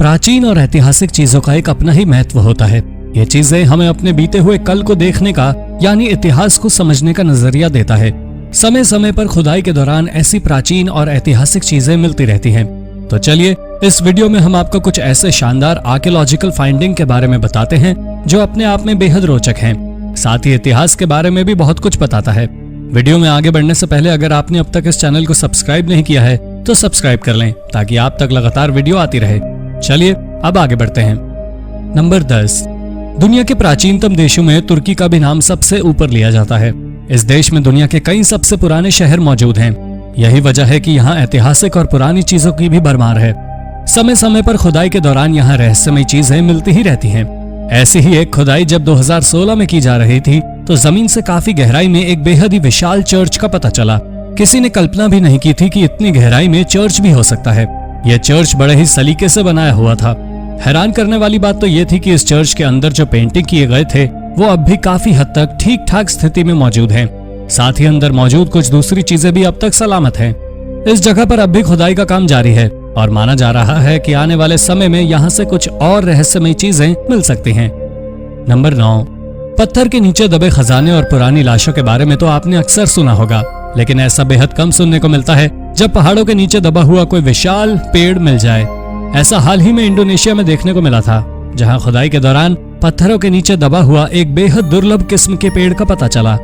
प्राचीन और ऐतिहासिक चीजों का एक अपना ही महत्व होता है। ये चीजें हमें अपने बीते हुए कल को देखने का यानी इतिहास को समझने का नजरिया देता है। समय समय पर खुदाई के दौरान ऐसी प्राचीन और ऐतिहासिक चीजें मिलती रहती हैं। तो चलिए इस वीडियो में हम आपको कुछ ऐसे शानदार आर्कियोलॉजिकल फाइंडिंग के बारे में बताते हैं जो अपने आप में बेहद रोचक हैं। साथ ही इतिहास के बारे में भी बहुत कुछ बताता है। वीडियो में आगे बढ़ने से पहले अगर आपने अब तक इस चैनल को सब्सक्राइब नहीं किया है तो सब्सक्राइब कर लें ताकि आप तक लगातार वीडियो आती रहे। चलिए अब आगे बढ़ते हैं। नंबर 10। दुनिया के प्राचीनतम देशों में तुर्की का भी नाम सबसे ऊपर लिया जाता है। इस देश में दुनिया के कई सबसे पुराने शहर मौजूद हैं। यही वजह है कि यहाँ ऐतिहासिक और पुरानी चीजों की भी भरमार है। समय समय पर खुदाई के दौरान यहाँ रहस्यमय चीजें मिलती ही रहती हैं। ऐसी ही एक खुदाई जब 2016 में की जा रही थी तो जमीन से काफी गहराई में एक बेहद ही विशाल चर्च का पता चला। किसी ने कल्पना भी नहीं की थी कि इतनी गहराई में चर्च भी हो सकता है। यह चर्च बड़े ही सलीके से बनाया हुआ था। हैरान करने वाली बात तो यह थी कि इस चर्च के अंदर जो पेंटिंग किए गए थे वो अब भी काफी हद तक ठीक ठाक स्थिति में मौजूद हैं। साथ ही अंदर मौजूद कुछ दूसरी चीजें भी अब तक सलामत हैं। इस जगह पर अब भी खुदाई का काम जारी है और माना जा रहा है कि आने वाले समय में यहाँ से कुछ और रहस्यमय चीजें मिल सकती हैं। नंबर 9। पत्थर के नीचे दबे खजाने और पुरानी लाशों के बारे में तो आपने अक्सर सुना होगा, लेकिन ऐसा बेहद कम सुनने को मिलता है जब पहाड़ों के नीचे दबा हुआ कोई विशाल पेड़ मिल जाए। ऐसा हाल ही में इंडोनेशिया में देखने को मिला था, जहां खुदाई के दौरान पत्थरों के नीचे दबा हुआ एक बेहद दुर्लभ किस्म के पेड़ का पता चला।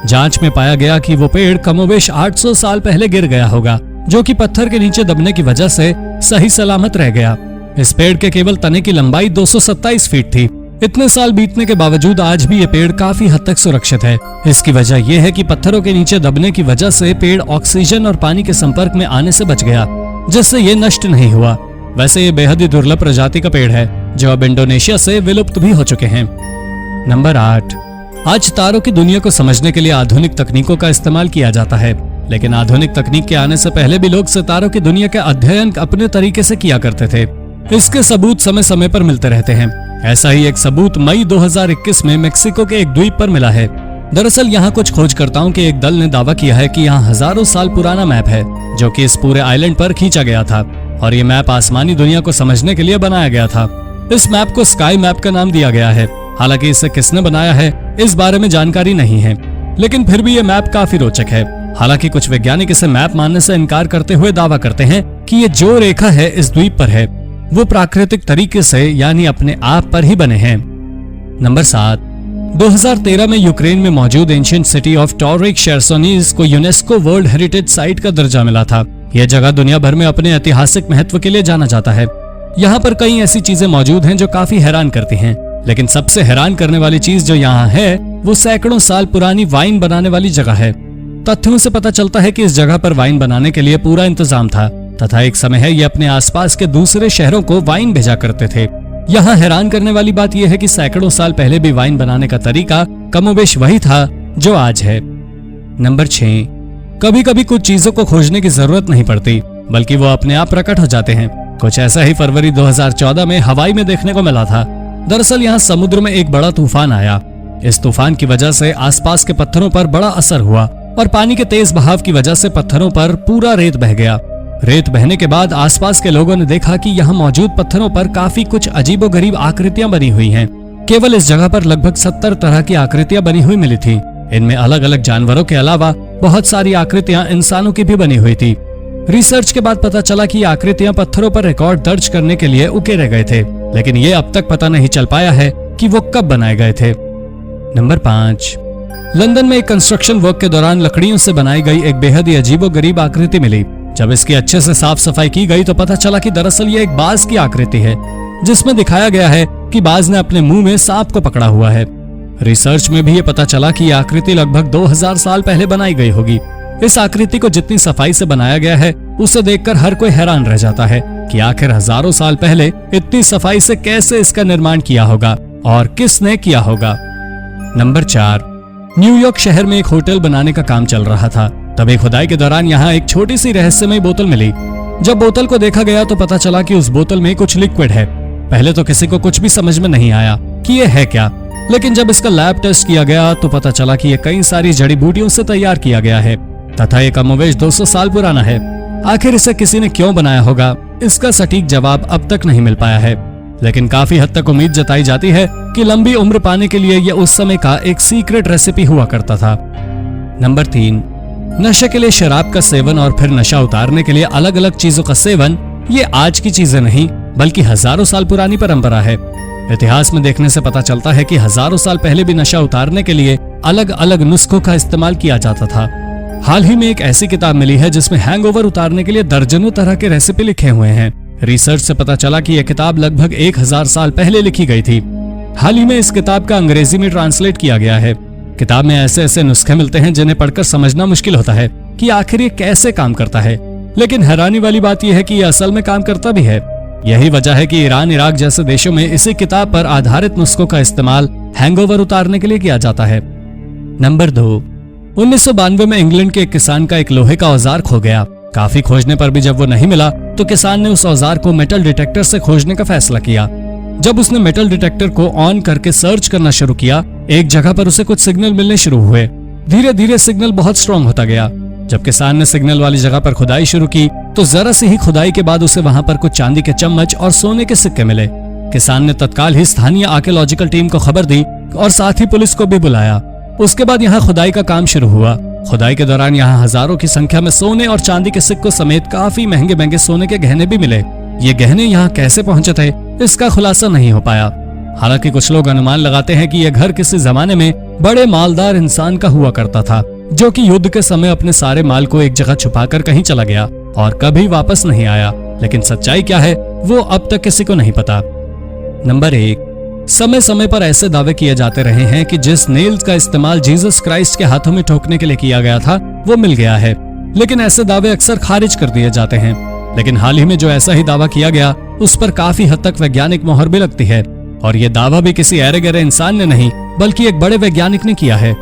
जांच में पाया गया कि वो पेड़ कमोबेश 800 साल पहले गिर गया होगा, जो कि पत्थर के नीचे दबने की वजह से सही सलामत रह गया। इस पेड़ के केवल तने की लंबाई 227 फीट थी। इतने साल बीतने के बावजूद आज भी ये पेड़ काफी हद तक सुरक्षित है। इसकी वजह यह है कि पत्थरों के नीचे दबने की वजह से पेड़ ऑक्सीजन और पानी के संपर्क में आने से बच गया, जिससे ये नष्ट नहीं हुआ। वैसे ये बेहद ही दुर्लभ प्रजाति का पेड़ है जो अब इंडोनेशिया से विलुप्त भी हो चुके हैं। नंबर 8। आज तारों की दुनिया को समझने के लिए आधुनिक तकनीकों का इस्तेमाल किया जाता है, लेकिन आधुनिक तकनीक के आने से पहले भी लोग सितारों की दुनिया का अध्ययन अपने तरीके से किया करते थे। इसके सबूत समय समय पर मिलते रहते हैं। ऐसा ही एक सबूत मई 2021 में मेक्सिको के एक द्वीप पर मिला है। दरअसल यहाँ कुछ खोजकर्ताओं के एक दल ने दावा किया है कि यहाँ हजारों साल पुराना मैप है जो कि इस पूरे आइलैंड पर खींचा गया था, और ये मैप आसमानी दुनिया को समझने के लिए बनाया गया था। इस मैप को स्काई मैप का नाम दिया गया है। हालांकि इसे किसने बनाया है इस बारे में जानकारी नहीं है, लेकिन फिर भी ये मैप काफी रोचक है। हालांकि कुछ वैज्ञानिक इसे मैप मानने से इनकार करते हुए दावा करते हैं कि ये जो रेखा है इस द्वीप पर है वो प्राकृतिक तरीके से यानी अपने आप पर ही बने हैं। नंबर 7। 2013 में यूक्रेन में मौजूद एंशिएंट सिटी ऑफ टॉरिक शेरसोनीज को यूनेस्को वर्ल्ड हेरिटेज साइट का दर्जा मिला था। यह जगह दुनिया भर में अपने ऐतिहासिक महत्व के लिए जाना जाता है। यहाँ पर कई ऐसी चीजें मौजूद हैं जो काफी हैरान करती हैं, लेकिन सबसे हैरान करने वाली चीज जो यहाँ है वो सैकड़ों साल पुरानी वाइन बनाने वाली जगह है। तथ्यों से पता चलता है कि इस जगह पर वाइन बनाने के लिए पूरा इंतजाम था तथा एक समय है ये अपने आसपास के दूसरे शहरों को वाइन भेजा करते थे। यहाँ हैरान करने वाली बात यह है कि सैकड़ों साल पहले भी वाइन बनाने का तरीका कमोबेश वही था जो आज है। नंबर 6। कभी कभी कुछ चीजों को खोजने की जरूरत नहीं पड़ती, बल्कि वो अपने आप प्रकट हो जाते हैं। कुछ ऐसा ही फरवरी 2014 में हवाई में देखने को मिला था। दरअसल यहाँ समुद्र में एक बड़ा तूफान आया। इस तूफान की वजह से आसपास के पत्थरों पर बड़ा असर हुआ और पानी के तेज बहाव की वजह से पत्थरों पर पूरा रेत बह गया। रेत बहने के बाद आसपास के लोगों ने देखा कि यहाँ मौजूद पत्थरों पर काफी कुछ अजीबोगरीब आकृतियां बनी हुई हैं। केवल इस जगह पर लगभग 70 तरह की आकृतियां बनी हुई मिली थी। इनमें अलग अलग जानवरों के अलावा बहुत सारी आकृतियां इंसानों की भी बनी हुई थी। रिसर्च के बाद पता चला कि आकृतियां पत्थरों पर रिकॉर्ड दर्ज करने के लिए उकेरे गए थे, लेकिन ये अब तक पता नहीं चल पाया है कि वो कब बनाए गए थे। नंबर 5। लंदन में एक कंस्ट्रक्शन वर्क के दौरान लकड़ियों से बनाई गई एक बेहद ही अजीबोगरीब आकृति मिली। जब इसकी अच्छे से साफ सफाई की गई तो पता चला कि दरअसल ये एक बाज की आकृति है, जिसमें दिखाया गया है कि बाज ने अपने मुंह में सांप को पकड़ा हुआ है। रिसर्च में भी ये पता चला कि यह आकृति लगभग 2000 साल पहले बनाई गई होगी। इस आकृति को जितनी सफाई से बनाया गया है उसे देखकर हर कोई हैरान रह जाता है कि आखिर हजारों साल पहले इतनी सफाई से कैसे इसका निर्माण किया होगा और किसने किया होगा। नंबर 4। न्यूयॉर्क शहर में एक होटल बनाने का काम चल रहा था। तभी खुदाई के दौरान यहाँ एक छोटी सी रहस्यमय बोतल मिली। जब बोतल को देखा गया तो पता चला कि उस बोतल में कुछ लिक्विड है। पहले तो किसी को कुछ भी समझ में नहीं आया कि ये है क्या, लेकिन जब इसका लैब टेस्ट किया गया तो पता चला कि ये कई सारी जड़ी बूटियों से तैयार किया गया है तथा ये कमोबेश 200 साल पुराना है। आखिर इसे किसी ने क्यों बनाया होगा इसका सटीक जवाब अब तक नहीं मिल पाया है, लेकिन काफी हद तक उम्मीद जताई जाती है कि लंबी उम्र पाने के लिए यह उस समय का एक सीक्रेट रेसिपी हुआ करता था। नंबर 3, नशे के लिए शराब का सेवन और फिर नशा उतारने के लिए अलग अलग चीजों का सेवन ये आज की चीजें नहीं बल्कि हजारों साल पुरानी परंपरा है। इतिहास में देखने से पता चलता है कि हजारों साल पहले भी नशा उतारने के लिए अलग अलग नुस्खों का इस्तेमाल किया जाता था। हाल ही में एक ऐसी किताब मिली है जिसमें हैंगओवर उतारने के लिए दर्जनों तरह के रेसिपी लिखे हुए हैं। रिसर्च से पता चला कि यह किताब लगभग 1000 साल पहले लिखी गई थी। हाल ही में इस किताब का अंग्रेजी में ट्रांसलेट किया गया है। किताब में ऐसे ऐसे नुस्खे मिलते हैं जिन्हें पढ़कर समझना मुश्किल होता है कि आखिर ये कैसे काम करता है, लेकिन हैरानी वाली बात यह है कि यह असल में काम करता भी है। यही वजह है कि ईरान, इराक जैसे देशों में इसी किताब पर आधारित नुस्खों का इस्तेमाल हैंगओवर उतारने के लिए किया जाता है। नंबर 2, 1992 में इंग्लैंड के एक किसान का एक लोहे का औजार खो गया। काफी खोजने पर भी जब वो नहीं मिला तो किसान ने उस औजार को मेटल डिटेक्टर से खोजने का फैसला किया। जब उसने मेटल डिटेक्टर को ऑन करके सर्च करना शुरू किया, एक जगह पर उसे कुछ सिग्नल मिलने शुरू हुए। धीरे धीरे सिग्नल बहुत स्ट्रॉन्ग होता गया। जब किसान ने सिग्नल वाली जगह पर खुदाई शुरू की तो जरा सी ही खुदाई के बाद उसे वहां पर कुछ चांदी के चम्मच और सोने के सिक्के मिले। किसान ने तत्काल ही स्थानीय आर्कियोलॉजिकल टीम को खबर दी और साथ ही पुलिस को भी बुलाया। उसके बाद यहाँ खुदाई का काम शुरू हुआ। खुदाई के दौरान यहाँ हजारों की संख्या में सोने और चांदी के सिक्कों समेत काफी महंगे महंगे सोने के गहने भी मिले। ये गहने यहाँ कैसे पहुंचे थे इसका खुलासा नहीं हो पाया। हालांकि कुछ लोग अनुमान लगाते हैं कि यह घर किसी जमाने में बड़े मालदार इंसान का हुआ करता था, जो कि युद्ध के समय अपने सारे माल को एक जगह छुपाकर कहीं चला गया और कभी वापस नहीं आया। लेकिन सच्चाई क्या है वो अब तक किसी को नहीं पता। नंबर 1, समय समय पर ऐसे दावे किए जाते रहे हैं कि जिस नेल्स का इस्तेमाल जीसस क्राइस्ट के हाथों में ठोकने के लिए किया गया था वो मिल गया है, लेकिन ऐसे दावे अक्सर खारिज कर दिए जाते हैं। लेकिन हाल ही में जो ऐसा ही दावा किया गया उस पर काफी हद तक वैज्ञानिक मोहर भी लगती है, और ये दावा भी किसी ऐरे गहरे इंसान ने नहीं बल्कि एक बड़े वैज्ञानिक ने किया है।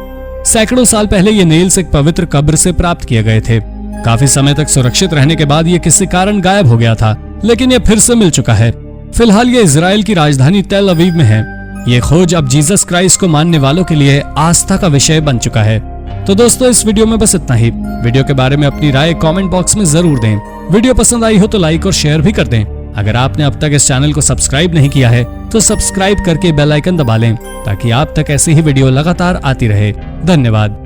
सैकड़ों साल पहले ये नेल्स एक पवित्र कब्र से प्राप्त किए गए थे। काफी समय तक सुरक्षित रहने के बाद ये किसी कारण गायब हो गया था, लेकिन ये फिर से मिल चुका है। फिलहाल ये इजराइल की राजधानी तेल अवीव में है। ये खोज अब जीसस क्राइस्ट को मानने वालों के लिए आस्था का विषय बन चुका है। तो दोस्तों, इस वीडियो में बस इतना ही। वीडियो के बारे में अपनी राय कमेंट बॉक्स में जरूर दें। वीडियो पसंद आई हो तो लाइक और शेयर भी कर दें। अगर आपने अब तक इस चैनल को सब्सक्राइब नहीं किया है तो सब्सक्राइब करके बेल आइकन दबा लें ताकि आप तक ऐसी ही वीडियो लगातार आती रहे। धन्यवाद।